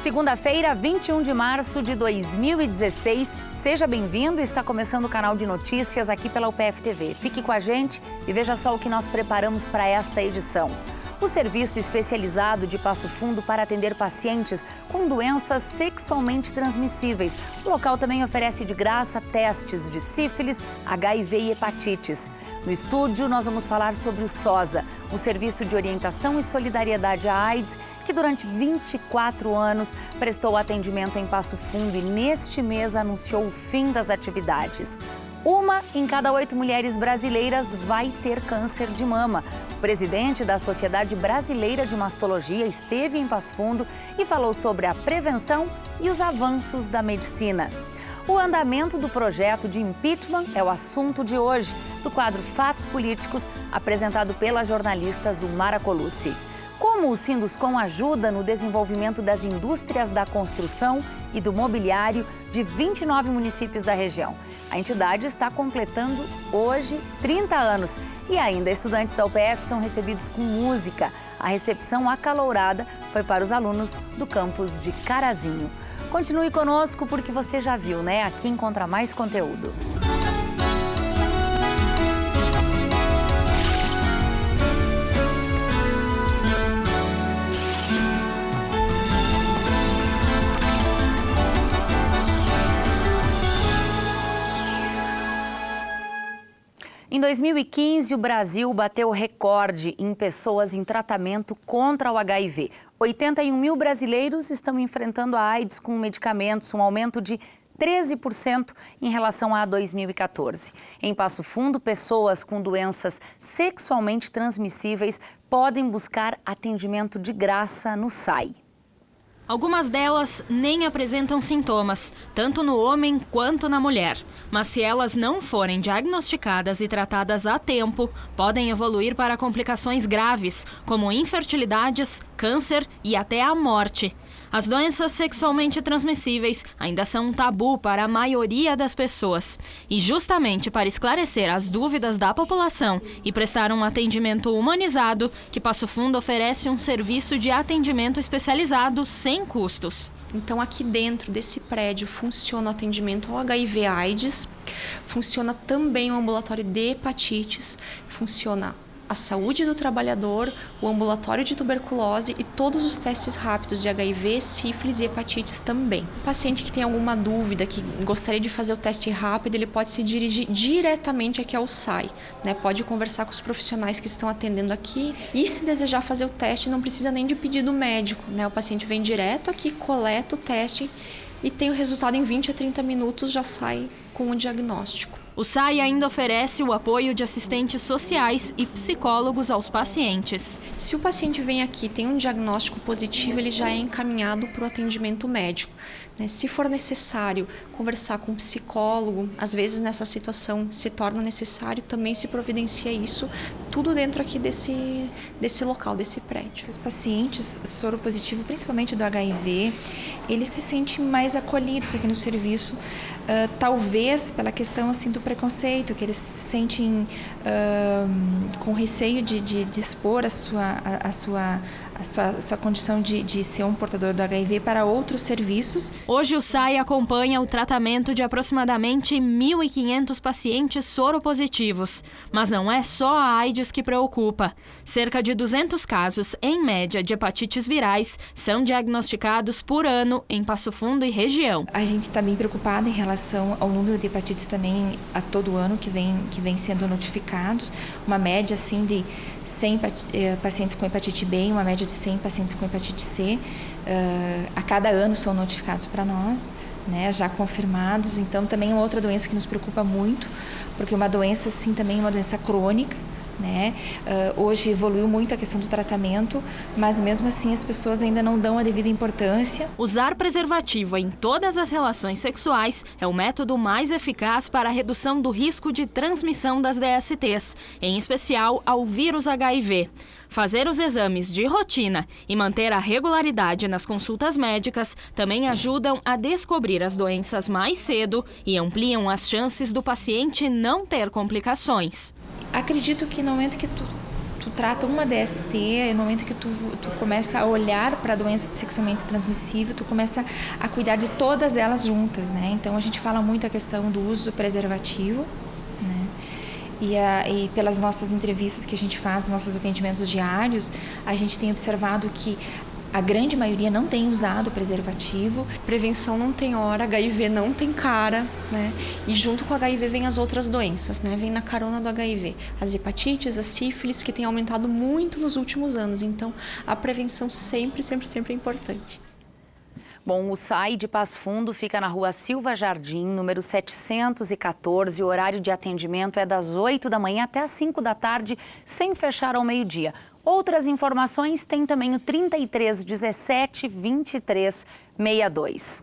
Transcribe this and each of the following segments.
Segunda-feira, 21 de março de 2016. Seja bem-vindo, está começando o canal de notícias aqui pela UPF TV. Fique com a gente e veja só o que nós preparamos para esta edição. O serviço especializado de Passo Fundo para atender pacientes com doenças sexualmente transmissíveis. O local também oferece de graça testes de sífilis, HIV e hepatites. No estúdio, nós vamos falar sobre o SOSA, o Serviço de Orientação e Solidariedade à AIDS, que durante 24 anos prestou atendimento em Passo Fundo e neste mês anunciou o fim das atividades. 1 em cada 8 mulheres brasileiras vai ter câncer de mama. O presidente da Sociedade Brasileira de Mastologia esteve em Passo Fundo e falou sobre a prevenção e os avanços da medicina. O andamento do projeto de impeachment é o assunto de hoje, do quadro Fatos Políticos, apresentado pela jornalista Zumara Colucci. Como o Sinduscom ajuda no desenvolvimento das indústrias da construção e do mobiliário de 29 municípios da região. A entidade está completando hoje 30 anos e ainda estudantes da UPF são recebidos com música. A recepção acalorada foi para os alunos do campus de Carazinho. Continue conosco porque você já viu, né? Aqui encontra mais conteúdo. Em 2015, o Brasil bateu recorde em pessoas em tratamento contra o HIV. 81 mil brasileiros estão enfrentando a AIDS com medicamentos, um aumento de 13% em relação a 2014. Em Passo Fundo, pessoas com doenças sexualmente transmissíveis podem buscar atendimento de graça no SAI. Algumas delas nem apresentam sintomas, tanto no homem quanto na mulher. Mas se elas não forem diagnosticadas e tratadas a tempo, podem evoluir para complicações graves, como infertilidades, câncer e até a morte. As doenças sexualmente transmissíveis ainda são um tabu para a maioria das pessoas. E justamente para esclarecer as dúvidas da população e prestar um atendimento humanizado, que Passo Fundo oferece um serviço de atendimento especializado sem custos. Então, aqui dentro desse prédio funciona o atendimento ao HIV/AIDS, funciona também o ambulatório de hepatites, funciona a saúde do trabalhador, o ambulatório de tuberculose e todos os testes rápidos de HIV, sífilis e hepatites também. O paciente que tem alguma dúvida, que gostaria de fazer o teste rápido, ele pode se dirigir diretamente aqui ao SAI, né? Pode conversar com os profissionais que estão atendendo aqui e, se desejar fazer o teste, não precisa nem de pedido médico, né? O paciente vem direto aqui, coleta o teste e tem o resultado em 20 a 30 minutos, já sai com o diagnóstico. O SAI ainda oferece o apoio de assistentes sociais e psicólogos aos pacientes. Se o paciente vem aqui e tem um diagnóstico positivo, ele já é encaminhado para o atendimento médico, né? Se for necessário conversar com um psicólogo, às vezes nessa situação se torna necessário, também se providencia isso, tudo dentro aqui desse local, desse prédio. Os pacientes soropositivos, principalmente do HIV, eles se sentem mais acolhidos aqui no serviço, talvez pela questão assim do preconceito, que eles se sentem com receio de expor a sua condição de ser um portador do HIV para outros serviços. Hoje o SAI acompanha o tratamento de aproximadamente 1.500 pacientes soropositivos. Mas não é só a AIDS que preocupa. Cerca de 200 casos, em média, de hepatites virais são diagnosticados por ano em Passo Fundo e região. A gente está bem preocupada em relação ao número de hepatites também a todo ano que vem sendo notificados. Uma média assim de 100 pacientes com hepatite B e uma média de 100 pacientes com hepatite C. A cada ano são notificados para nós, né, já confirmados. Então também é uma outra doença que nos preocupa muito, porque uma doença assim também é uma doença crônica, né? Hoje evoluiu muito a questão do tratamento, mas mesmo assim as pessoas ainda não dão a devida importância. Usar preservativo em todas as relações sexuais é o método mais eficaz para a redução do risco de transmissão das DSTs, em especial ao vírus HIV. Fazer os exames de rotina e manter a regularidade nas consultas médicas também ajudam a descobrir as doenças mais cedo e ampliam as chances do paciente não ter complicações. Acredito que no momento que tu tu trata uma DST, no momento que tu começa a olhar para a doença sexualmente transmissível, tu começa a cuidar de todas elas juntas, né? Então a gente fala muito a questão do uso do preservativo, né? E pelas nossas entrevistas que a gente faz, nossos atendimentos diários, a gente tem observado que a grande maioria não tem usado preservativo. Prevenção não tem hora, HIV não tem cara, né? E junto com o HIV vem as outras doenças, né? Vem na carona do HIV as hepatites, a sífilis, que tem aumentado muito nos últimos anos. Então, a prevenção sempre é importante. Bom, o SAI de Passo Fundo fica na rua Silva Jardim, número 714. O horário de atendimento é das 8 da manhã até as 5 da tarde, sem fechar ao meio-dia. Outras informações tem também o 33 17 23 62.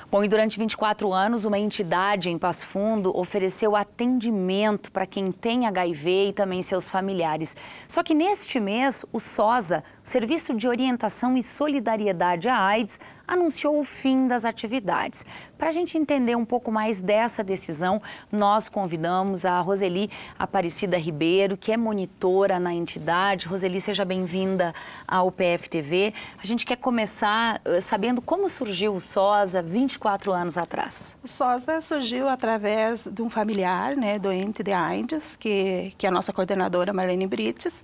Bom, e durante 24 anos, uma entidade em Passo Fundo ofereceu atendimento para quem tem HIV e também seus familiares. Só que neste mês, o SOSA, o Serviço de Orientação e Solidariedade à AIDS, anunciou o fim das atividades. Para a gente entender um pouco mais dessa decisão, nós convidamos a Roseli Aparecida Ribeiro, que é monitora na entidade. Roseli, seja bem-vinda ao PFTV. A gente quer começar sabendo como surgiu o SOSA 24 anos atrás. O SOSA surgiu através de um familiar, né, doente de AIDS, que é a nossa coordenadora Marlene Brites,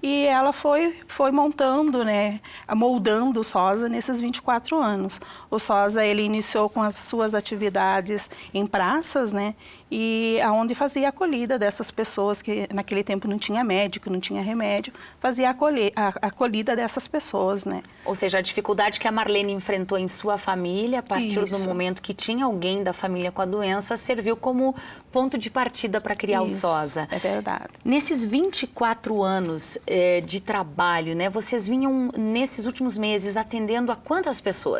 e ela foi montando, né, moldando o SOSA nesses 24 anos. O SOSA, ele iniciou com as suas atividades em praças, né, e aonde fazia a acolhida dessas pessoas que naquele tempo não tinha médico, não tinha remédio, fazia a acolhida dessas pessoas, né. Ou seja, a dificuldade que a Marlene enfrentou em sua família, a partir do momento que tinha alguém da família com a doença, serviu como ponto de partida para criar o SOSA. É verdade. Nesses 24 anos de trabalho, né, vocês vinham, nesses últimos meses, atendendo a quantas pessoas?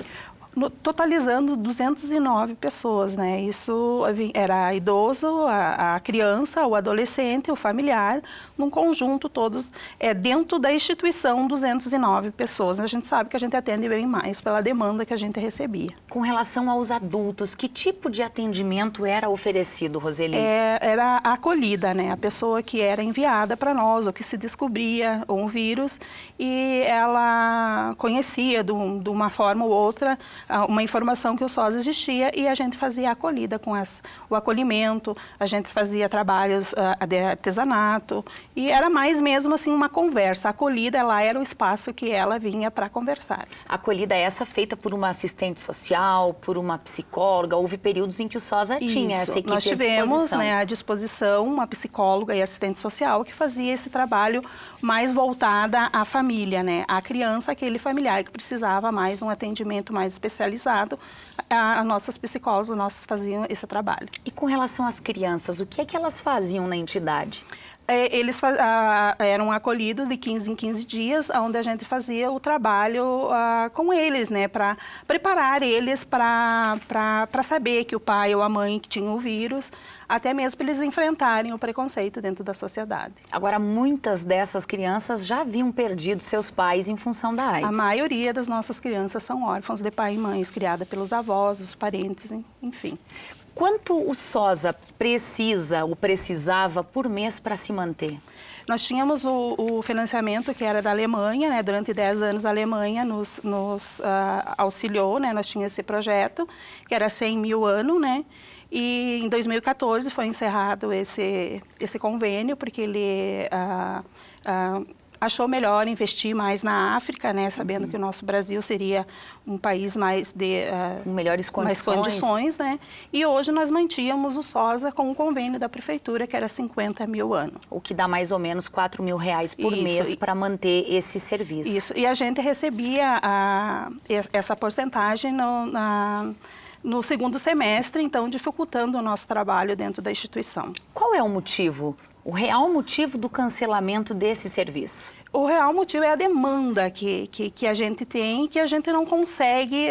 Totalizando 209 pessoas, né? Isso era idoso, a criança, o adolescente, o familiar, num conjunto todos, dentro da instituição, 209 pessoas. A gente sabe que a gente atende bem mais pela demanda que a gente recebia. Com relação aos adultos, que tipo de atendimento era oferecido, Roseli? Era a acolhida, né? A pessoa que era enviada para nós, ou que se descobria um vírus, e ela conhecia de uma forma ou outra uma informação que o SOSA existia, e a gente fazia a acolhida com o acolhimento, a gente fazia trabalhos de artesanato, e era mais mesmo assim uma conversa. A acolhida, ela era o espaço que ela vinha para conversar. A acolhida essa feita por uma assistente social, por uma psicóloga? Houve períodos em que o SOSA tinha essa equipe à disposição. Nós tivemos, né, à disposição uma psicóloga e assistente social que fazia esse trabalho mais voltada à família, né, à criança, aquele familiar que precisava mais um atendimento mais especializado. As nossas psicólogas, nós faziam esse trabalho. E com relação às crianças, o que é que elas faziam na entidade? Eles eram acolhidos de 15 em 15 dias, onde a gente fazia o trabalho com eles, né, para preparar eles para saber que o pai ou a mãe que tinham o vírus, até mesmo para eles enfrentarem o preconceito dentro da sociedade. Agora, muitas dessas crianças já haviam perdido seus pais em função da AIDS. A maioria das nossas crianças são órfãos de pai e mães, criadas pelos avós, os parentes, enfim. Quanto o SOSA precisava por mês para se manter? Nós tínhamos o financiamento que era da Alemanha, né? Durante 10 anos a Alemanha nos auxiliou, né? Nós tínhamos esse projeto, que era 100 mil ano, né? E em 2014 foi encerrado esse convênio, porque ele achou melhor investir mais na África, né, sabendo que o nosso Brasil seria um país mais melhores condições, né? E hoje nós mantínhamos o SOSA com um convênio da prefeitura que era 50 mil ano. O que dá mais ou menos R$4 mil por mês para manter esse serviço. Isso, e a gente recebia essa porcentagem no segundo semestre, então dificultando o nosso trabalho dentro da instituição. Qual é o motivo? O real motivo do cancelamento desse serviço? O real motivo é a demanda que a gente tem, que a gente não consegue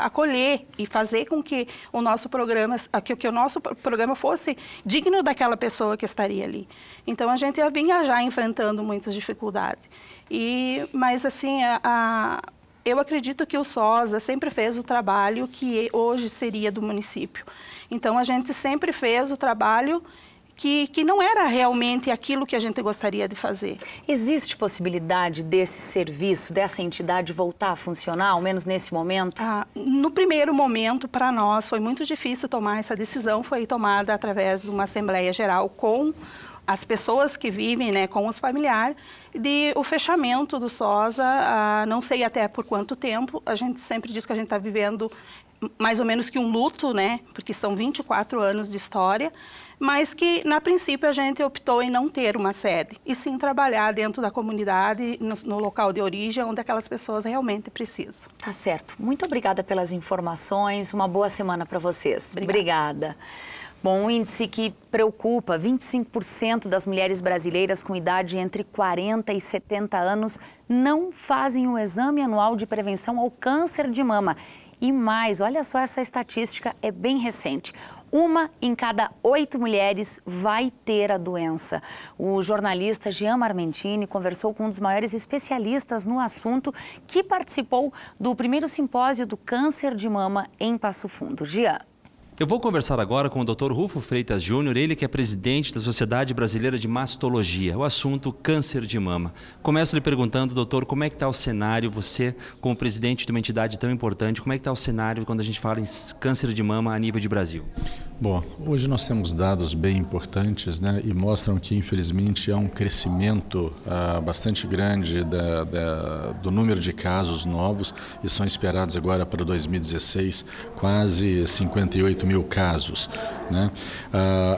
acolher e fazer com que o nosso programa fosse digno daquela pessoa que estaria ali. Então a gente vinha já enfrentando muitas dificuldades. Mas assim, eu acredito que o SOSA sempre fez o trabalho que hoje seria do município. Então a gente sempre fez o trabalho que não era realmente aquilo que a gente gostaria de fazer. Existe possibilidade desse serviço, dessa entidade voltar a funcionar, ao menos nesse momento? No primeiro momento, para nós, foi muito difícil tomar essa decisão. Foi tomada através de uma Assembleia Geral com as pessoas que vivem, né, com os familiares, de o fechamento do SOSA, não sei até por quanto tempo. A gente sempre diz que a gente está vivendo mais ou menos que um luto, né, porque são 24 anos de história, mas que, na princípio, a gente optou em não ter uma sede, e sim trabalhar dentro da comunidade, no local de origem, onde aquelas pessoas realmente precisam. Tá certo. Muito obrigada pelas informações, uma boa semana para vocês. Obrigada. Bom, um índice que preocupa: 25% das mulheres brasileiras com idade entre 40 e 70 anos não fazem o exame anual de prevenção ao câncer de mama. E mais, olha só, essa estatística é bem recente. 1 em cada 8 mulheres vai ter a doença. O jornalista Jean Marmentini conversou com um dos maiores especialistas no assunto, que participou do primeiro simpósio do câncer de mama em Passo Fundo. Jean. Eu vou conversar agora com o Dr. Rufo Freitas Júnior, ele que é presidente da Sociedade Brasileira de Mastologia, o assunto câncer de mama. Começo lhe perguntando, doutor, como é que está o cenário, você como presidente de uma entidade tão importante, como é que está o cenário quando a gente fala em câncer de mama a nível de Brasil? Bom, hoje nós temos dados bem importantes, né, e mostram que, infelizmente, há um crescimento bastante grande do número de casos novos, e são esperados agora para 2016 quase 58 mil casos, né?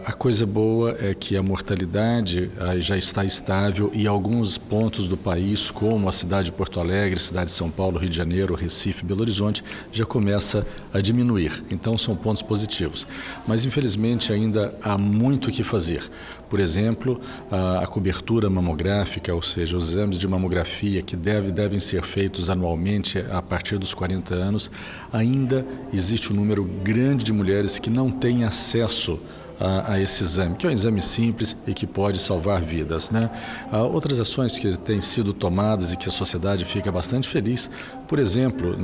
A coisa boa é que a mortalidade já está estável, e alguns pontos do país, como a cidade de Porto Alegre, cidade de São Paulo, Rio de Janeiro, Recife, Belo Horizonte, já começa a diminuir. Então, são pontos positivos. Mas, infelizmente, ainda há muito o que fazer. Por exemplo, a cobertura mamográfica, ou seja, os exames de mamografia que devem ser feitos anualmente a partir dos 40 anos, ainda existe um número grande de mulheres que não têm acesso a esse exame, que é um exame simples e que pode salvar vidas, né? Outras ações que têm sido tomadas e que a sociedade fica bastante feliz, por exemplo,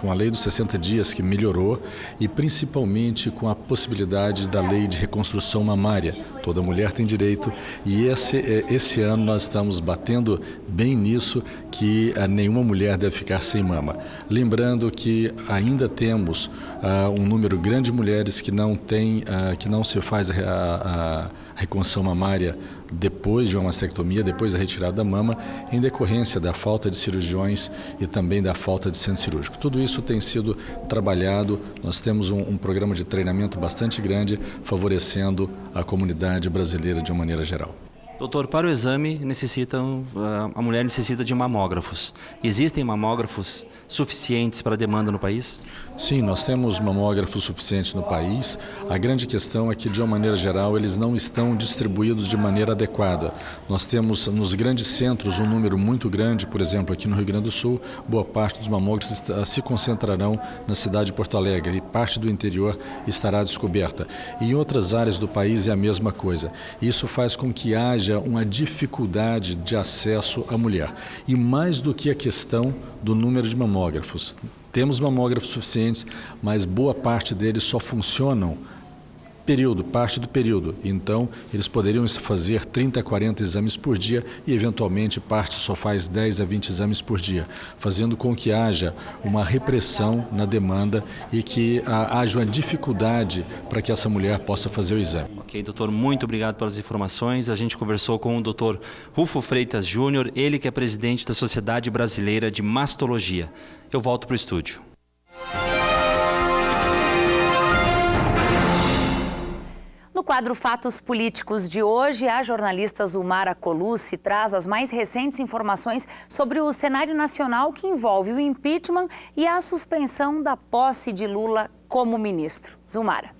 com a lei dos 60 dias que melhorou, e principalmente com a possibilidade da lei de reconstrução mamária. Toda mulher tem direito, e esse ano nós estamos batendo bem nisso, que nenhuma mulher deve ficar sem mama. Lembrando que ainda temos um número grande de mulheres que não se faz a reconstrução mamária depois de uma mastectomia, depois da retirada da mama, em decorrência da falta de cirurgiões e também da falta de centro cirúrgico. Tudo isso tem sido trabalhado, nós temos um programa de treinamento bastante grande, favorecendo a comunidade brasileira de uma maneira geral. Doutor, para o exame, a mulher necessita de mamógrafos. Existem mamógrafos suficientes para a demanda no país? Sim, nós temos mamógrafos suficientes no país. A grande questão é que, de uma maneira geral, eles não estão distribuídos de maneira adequada. Nós temos nos grandes centros um número muito grande, por exemplo, aqui no Rio Grande do Sul, boa parte dos mamógrafos se concentrarão na cidade de Porto Alegre, e parte do interior estará descoberta. E em outras áreas do país é a mesma coisa. Isso faz com que haja uma dificuldade de acesso à mulher. E mais do que a questão do número de mamógrafos, temos mamógrafos suficientes, mas boa parte deles só funcionam parte do período. Então, eles poderiam fazer 30 a 40 exames por dia, e eventualmente parte só faz 10 a 20 exames por dia, fazendo com que haja uma repressão na demanda e que haja uma dificuldade para que essa mulher possa fazer o exame. Ok, doutor, muito obrigado pelas informações. A gente conversou com o doutor Rufo Freitas Júnior, ele que é presidente da Sociedade Brasileira de Mastologia. Eu volto para o estúdio. No quadro Fatos Políticos de hoje, a jornalista Zulmara Colucci traz as mais recentes informações sobre o cenário nacional que envolve o impeachment e a suspensão da posse de Lula como ministro. Zulmara.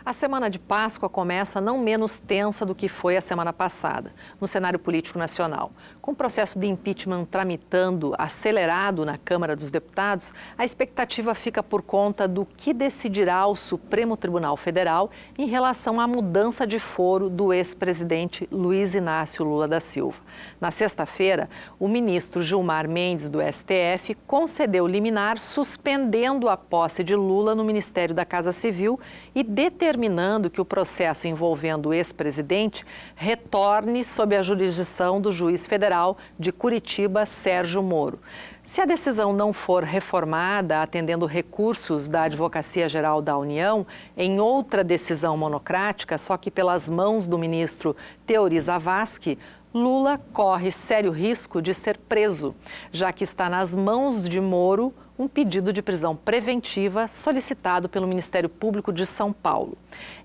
A semana de Páscoa começa não menos tensa do que foi a semana passada, no cenário político nacional. Com o processo de impeachment tramitando acelerado na Câmara dos Deputados, a expectativa fica por conta do que decidirá o Supremo Tribunal Federal em relação à mudança de foro do ex-presidente Luiz Inácio Lula da Silva. Na sexta-feira, o ministro Gilmar Mendes, do STF, concedeu liminar suspendendo a posse de Lula no Ministério da Casa Civil e determinando determinando que o processo envolvendo o ex-presidente retorne sob a jurisdição do juiz federal de Curitiba, Sérgio Moro. Se a decisão não for reformada, atendendo recursos da Advocacia Geral da União, em outra decisão monocrática, só que pelas mãos do ministro Teori Zavascki, Lula corre sério risco de ser preso, já que está nas mãos de Moro um pedido de prisão preventiva solicitado pelo Ministério Público de São Paulo.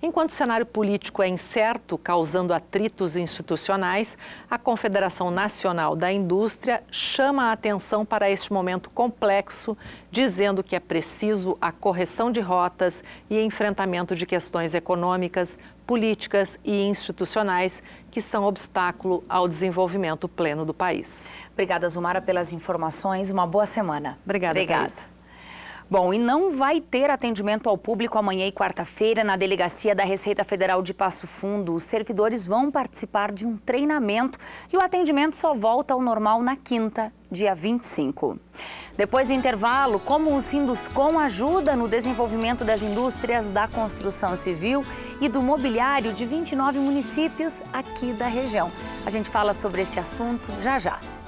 Enquanto o cenário político é incerto, causando atritos institucionais, a Confederação Nacional da Indústria chama a atenção para este momento complexo, dizendo que é preciso a correção de rotas e enfrentamento de questões econômicas, políticas e institucionais que são obstáculo ao desenvolvimento pleno do país. Obrigada, Zumara, pelas informações. Uma boa semana. Obrigada. Bom, e não vai ter atendimento ao público amanhã e quarta-feira na Delegacia da Receita Federal de Passo Fundo. Os servidores vão participar de um treinamento e o atendimento só volta ao normal na quinta, dia 25. Depois do intervalo, como o Sinduscom ajuda no desenvolvimento das indústrias da construção civil e do mobiliário de 29 municípios aqui da região. A gente fala sobre esse assunto já já.